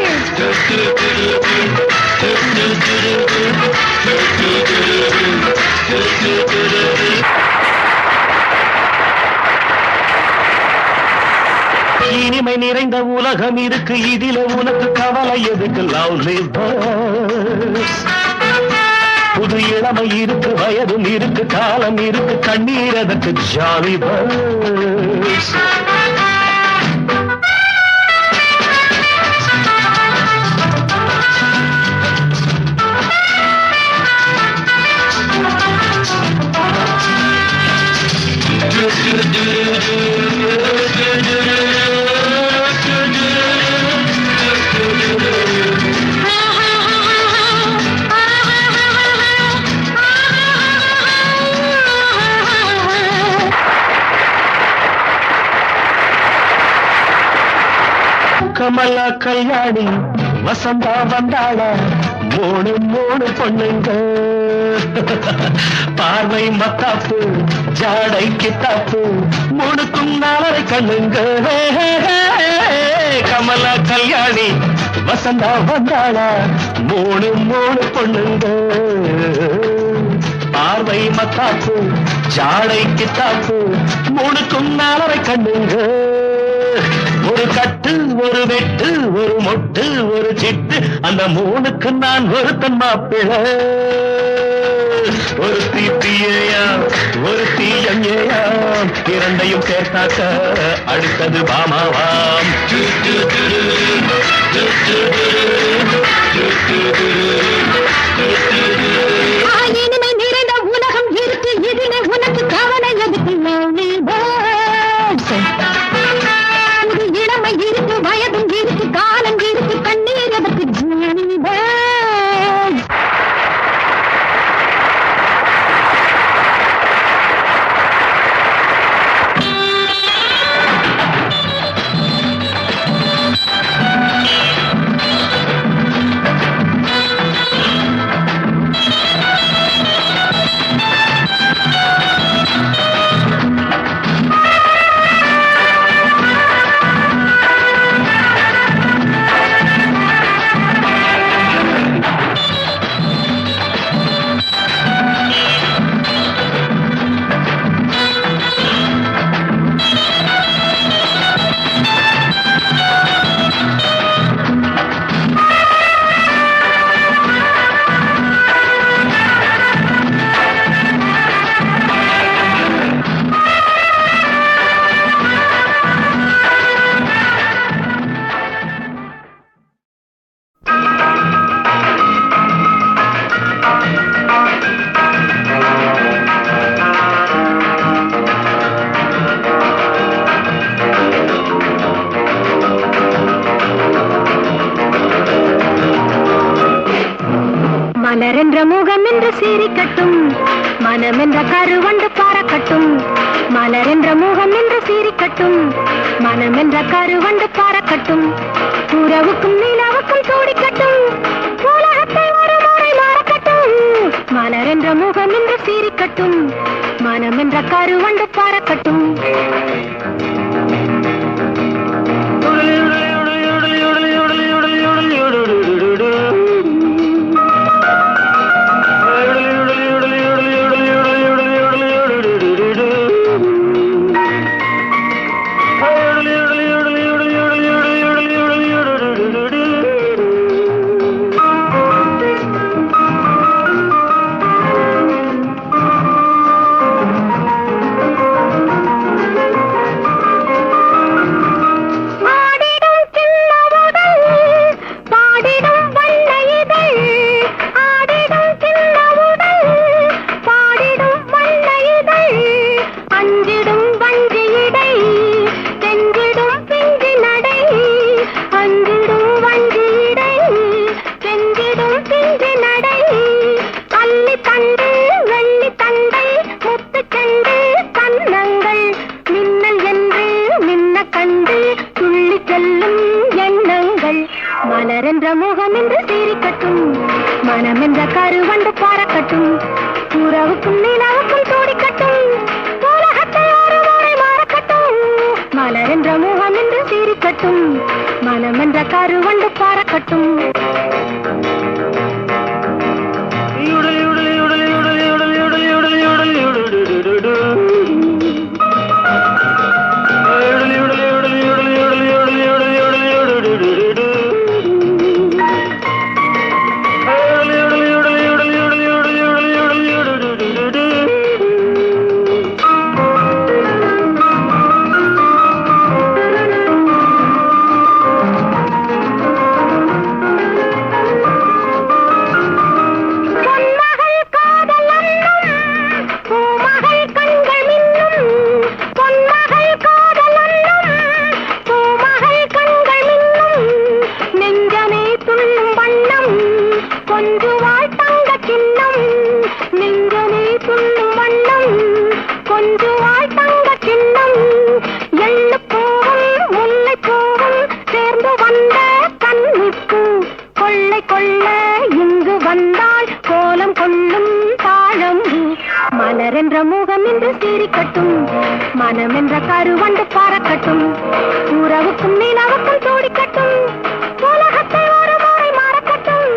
இனிமை நிறைந்த உலகம் இருக்கு இதில உனக்கு கவலை எதுக்கு லவ்லி பேர்ட்ஸ் புது இளமை இருக்கு வயதும் இருக்கு காலம் இருக்கு கண்ணீர் அதற்கு ஜாலி பேர்ட்ஸ் கமலா கல்யாணி வசந்தா வந்தாளா மூணு மூணு பொண்ணுங்க பார்வை மத்தாப்பு ஜாடை கித்தாப்பு மூணுக்கும் நாளரை கண்ணுங்க கமலா கல்யாணி வசந்தா வந்தாளா மூணு மூணு பொண்ணுங்க பார்வை மத்தாப்பு ஜாடை கித்தாப்பு மூணுக்கும் நாளரை கண்ணுங்க ஒரு கட்டு ஒரு வெட்டு ஒரு மொட்டு ஒரு சிட்டு அந்த மூணுக்கு நான் ஒருத்தன் மாப்பிள ஒரு தீப்பியாம் ஒரு தீயங்கேயாம் இரண்டையும் சேர்த்தாக்க அடுத்தது பாமாவாம் இனிமை நிறைந்த உலகம் இருக்கு இதிலே உனக்கு கவலை எதுக்கு இளமை இருக்கு வயதும் இருக்கு காலம் இருக்கு கண்ணீர் எதற்கு மலரென்ற முகம் என்று சீரிக்கட்டும் மனமென்ற கருவண்டு பறக்கட்டும் மலரென்ற முகம் என்று சீரிக்கட்டும் மனமென்ற கருவண்டு பறக்கட்டும் உறவுக்கும் நிலவுக்கும் சூடிக்கட்டும் உலகத்தை ஒரு முறை மறக்கட்டும் மலரென்ற முகம் என்று சீரிக்கட்டும் மனமென்ற கருவண்டு பறக்கட்டும் மலரென்ற முகம் என்று சீரிக்கட்டும் மனமென்ற கருவண்டு பறக்கட்டும் உறவுக்கும் நிலவுக்கும் சூடிக்கட்டும் உலகத்தை ஒரு முறை மறக்கட்டும் மலரென்ற முகம் என்று சீரிக்கட்டும் மனமென்ற கருவண்டு பறக்கட்டும் மலரென்ற முகம் என்று சீரிக்கட்டும் மனமென்ற கருவண்டு பறக்கட்டும் உறவுக்கும் நிலவுக்கும் சூடிக்கட்டும் உலகத்தை ஒரு முறை மறக்கட்டும்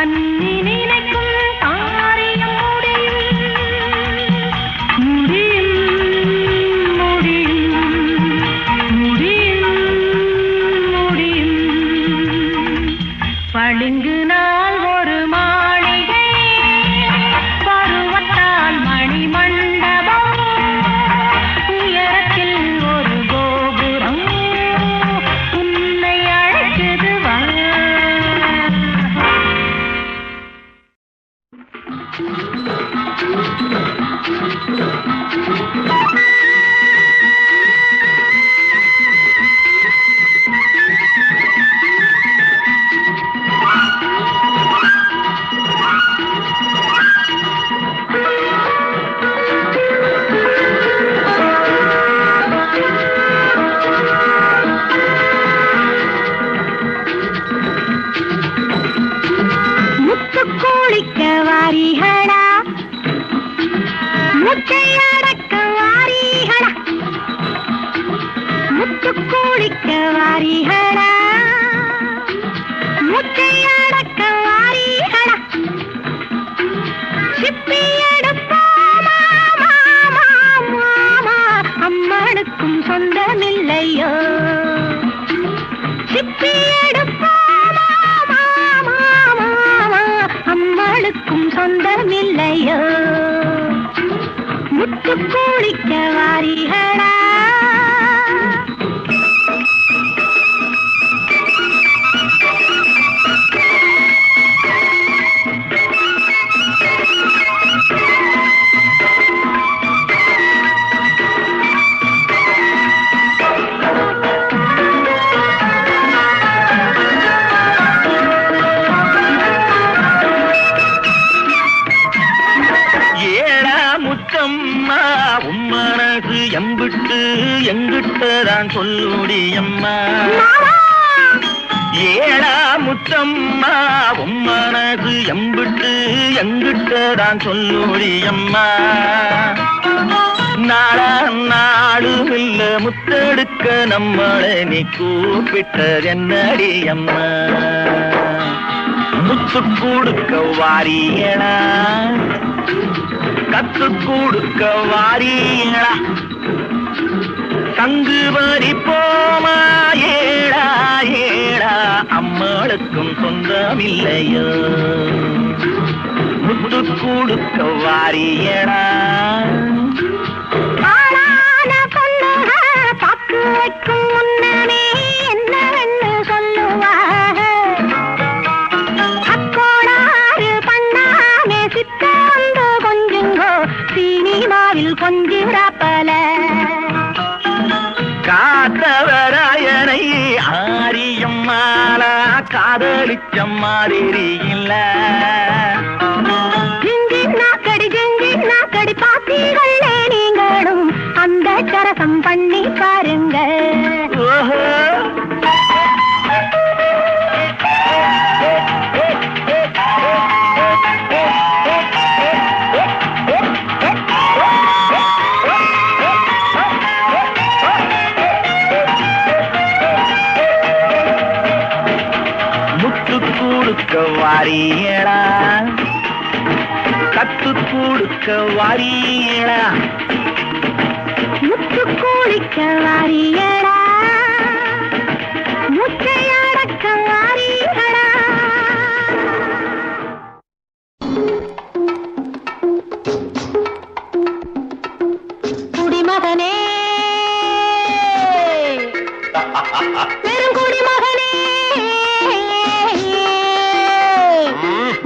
கண்ணி நினைக்கும் காரியம் முடியும் முடியும் முடியும் முடியும் பளிங்கு நாள் ஒரு மாளிகை பருவத்தால் மணி மண்டபம் உயரத்தில் ஒரு கோபுரம் உன்னை அழைக்குது வா முத்துக்கோழிக்க வாரிகளா முத்தையடக்க வாரிகளா முத்துக்கோழிக்க வாரிகளா முத்தையடக்க வாரிகளா சிப்பி எடுப்போமா மாமா மாமா அம்மனுக்கும் சொந்தமில்லையோ சிப்பி எடுப்போமா மாமா மாமா அம்மனுக்கும் சொந்தமில்லையோ முத்துக்கோழிக்க வாரிகளா உம்மனது எம்பிட்டு எங்கிட்டதான் சொல்லுடியம்மா ஏழா முத்தம்மா உம்மனது எம்பிட்டு எங்கிட்டதான் சொல்லுடியம்மா நாளா நாடும் இல்ல முத்தெடுக்க நம்மளை நீ கூப்பிட்டது என்னடியம்மா முத்து கொடுக்க வாரியலா கத்து கொடுக்க வாரீங்களா சங்கு பறிப்போமா ஏழா ஏழா அம்மாளுக்கும் சொந்தமில்லையோ முத்து கொடுக்க வாரியலா பாக்கு வைக்கும் முன்னமே என்னவென்னு சொல்லுவாக அக்கோடாறு பண்ணாமே சித்த வந்து கொஞ்சுங்கோ சினிமாவில் கொஞ்சிராப்பல காத்தவராயனை ஆரியம்மாளா காதலிச்ச மாதிரி இல்ல ஜிங்கி நாக்கடி பாத்தீர்களே நீங்களும் அந்த சரசம் பண்ணி பாருங்க ஓஹோ கொடுக்க வாரியலா கத்து கொடுக்க வாரியலா முத்து கோழிக்க வாரியலா முத்தையடக்க வாரியலா குடிமகனே பெருங்குடிமகனே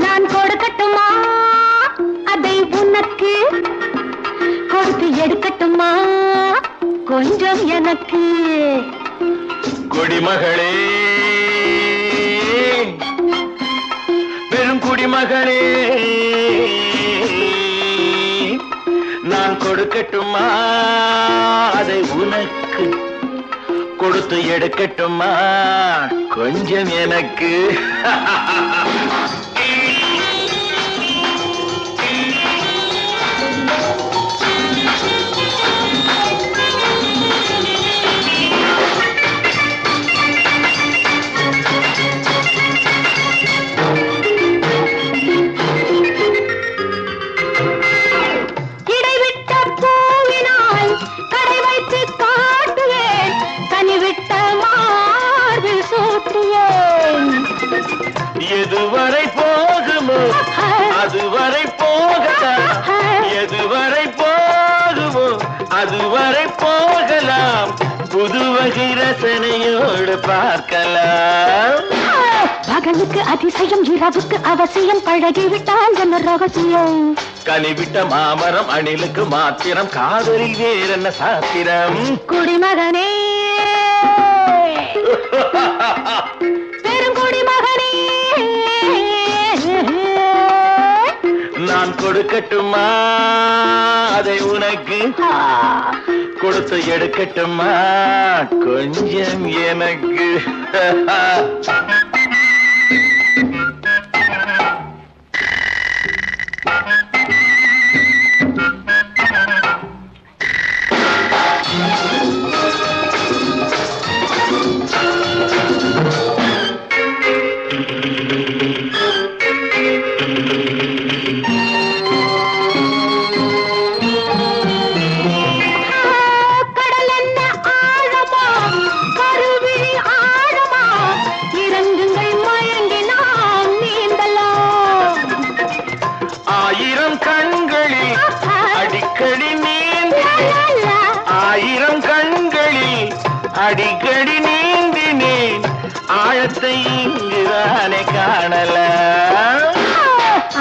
நான் கொடுக்கட்டுமா அதை உனக்கு கொடுத்து எடுக்கட்டுமா கொஞ்சம் எனக்கு குடிமகளே பெருங்குடிமகளே நான் கொடுக்கட்டுமா அதை உனக்கு கொடுத்து எடுக்கட்டுமா கொஞ்சம் எனக்கு அதுவரை போகலாம், எதுவரை போகுமோ அதுவரை போகலாம், புது வகை ரசனையோடு பார்க்கலாம். பகலுக்கு அதிசயம், இரவுக்கு அவசியம், பழகிவிட்டால் என்ன ரகசியம்? கனிவிட்ட மாமரம் அணிலுக்கு மாத்திரம், காதலில் வேறென்ன சாத்திரம்? குடிமகனே பெரும் குடிமகனே, நான் கொடுக்கட்டுமா அதை உனக்கு, கொடுத்து எடுக்கட்டுமா கொஞ்சம் எனக்கு? அடிக்கடி நீந்தினேன், ஆழத்தை இங்குதானே காணல.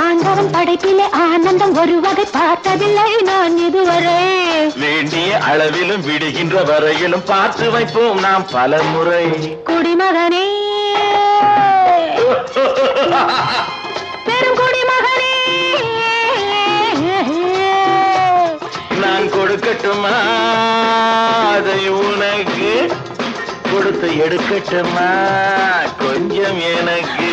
ஆண்டவன் படைப்பிலே ஆனந்தம் ஒரு வகை பார்த்ததில்லை நான் இதுவரை. வேண்டிய அளவிலும் விடுகின்ற வரையிலும் பார்த்து வைப்போம் நாம் பல முறை. குடிமகனே பெரும் குடிமகனே, நான் கொடுக்கட்டுமா அதை உனக்கு, கொடுத்து எடுக்கட்டுமா கொஞ்சம் எனக்கு?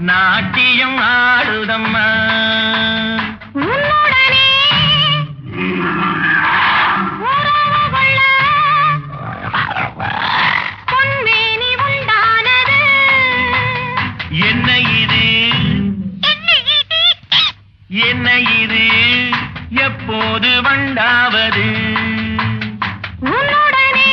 நாட்டியம் ஆடுதம்மா உன்னுடனே உறவு கொள்ள பொன்மேனி உண்டானது. என்ன இது என்ன இது எப்போது வண்டாவது உன்னுடனே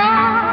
வா